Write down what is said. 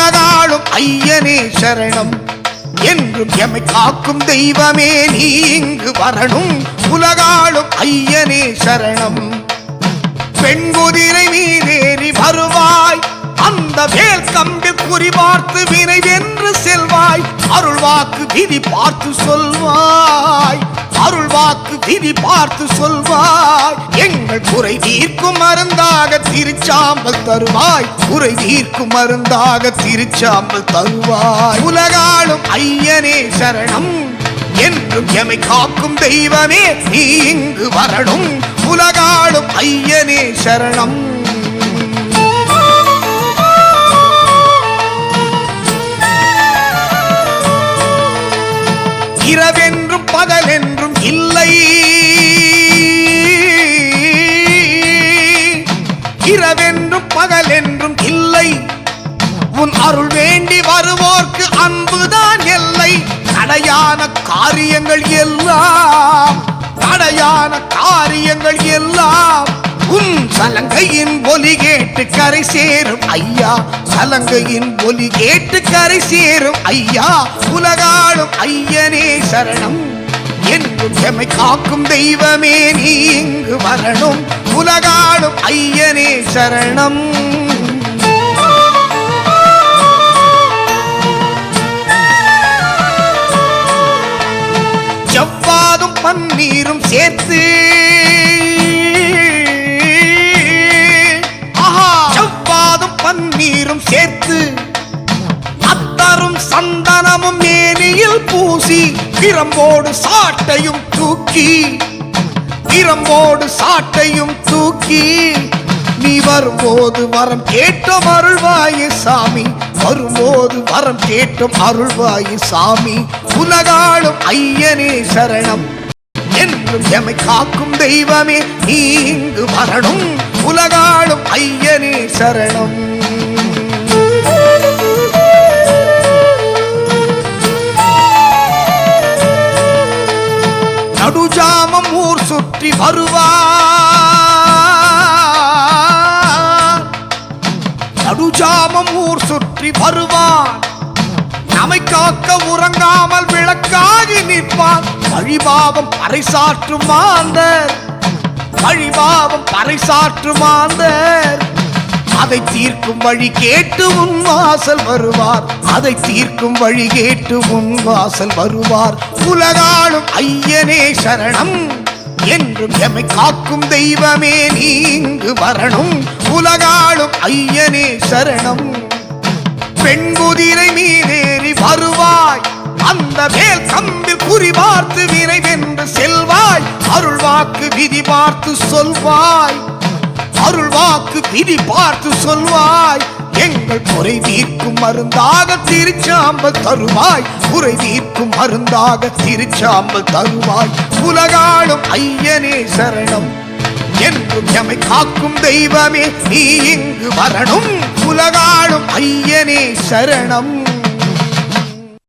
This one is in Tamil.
உலகாளும் ஐயனே சரணம். என்றும் எமை காக்கும் தெய்வமே நீ இங்கு வரணும். உலகாளும் ஐயனே சரணம். பெண்குதிரை மீதேறி வருவாய், அந்த வேல் கம்பில் குறிபார்த்து வினை வென்று செல்வாய். அருள்வாக்கு விதி பார்த்து சொல்வாய், அருள்வாக்கு விதி பார்த்து சொல்வாய். எங்கள் குறை தீர்க்கும் மருந்தாக திருச்சாம்பல் தருவாய், குறை தீர்க்கும் மருந்தாக திருச்சாம்பல் தருவாய். உலகாளும் ஐயனே சரணம். என்றும் எமை காக்கும் தெய்வமே நீ இங்கு வரணும். உலகாளும் ஐயனே சரணம். இரவென்றும் பகலென்றும் இல்லை, இரவென்றும் பகலென்றும் இல்லை. உன் அருள் வேண்டி வருவோர்க்கு அன்புதான் எல்லை. தடையான காரியங்கள் எல்லாம், தடையான காரியங்கள் எல்லாம் உன் சலங்கையின் ஒலி கேட்டு கரை சேரும் ஐயா, சலங்கையின் ஒலி கேட்டு கரை சேரும் ஐயா. உலகாளும் ஐயனே சரணம். என்றும் எமை காக்கும் தெய்வமே நீ இங்கு வரணும். உலகாளும் ஐயனே சரணம். செவ்வாதும் பன்னீரும் சேர்த்து, செவ்வாதும் பன்னீரும் சேர்த்து, அத்தரும் சந்தனமும் மேனியில் பூசி, பிரம்போடு சாட்டையும் தூக்கி, பிரம்போடு சாட்டையும் தூக்கி, நீ வரும்போது வரம் கேட்டோம் அருள்வாயே சாமி, வரும்போது வரம் கேட்டோம் அருள்வாயே சாமி. உலகாளும் ஐயனே சரணம். என்றும் எமை காக்கும் தெய்வமே நீ இங்கு வரணும். உலகாளும் ஐயனே சரணம். நடுஜாமம் ஊர் சுற்றி வருவார், நடுஜாமம் ஊர் சுற்றி வருவார். நம்மை காக்க உறங்காமல் விளக்காகி நிற்பார். வழிபாவம் பறைசாற்றும் மாந்தர், வழிபாவம் பறைசாற்றும் மாந்தர். அதை தீர்க்கும் வழி கேட்டு உன் வாசல் வருவார், அதை தீர்க்கும் வழி கேட்டு உன் வாசல் வருவார். உலகாளும் ஐயனே சரணம். என்றும் எமை காக்கும் தெய்வமே நீ இங்கு வரணும். உலகாளும் ஐயனே சரணம். பெண்குதிரை மீதேறி வருவாய், அந்த வேல் கம்பில் குறிபார்த்து வினை வென்று செல்வாய். அருள்வாக்கு விதி பார்த்து சொல்வாய், அருள்வாக்கு விதி பார்த்து சொல்வாய். எங்கள் குறை தீர்க்கும் மருந்தாக திருச்சாம்பல் தருவாய், குறை தீர்க்கும் மருந்தாக திருச்சாம்பல் தருவாய். உலகாளும் ஐயனே சரணம். என்றும் எமை காக்கும் தெய்வமே நீ இங்கு வரணும். உலகாளும் ஐயனே சரணம்.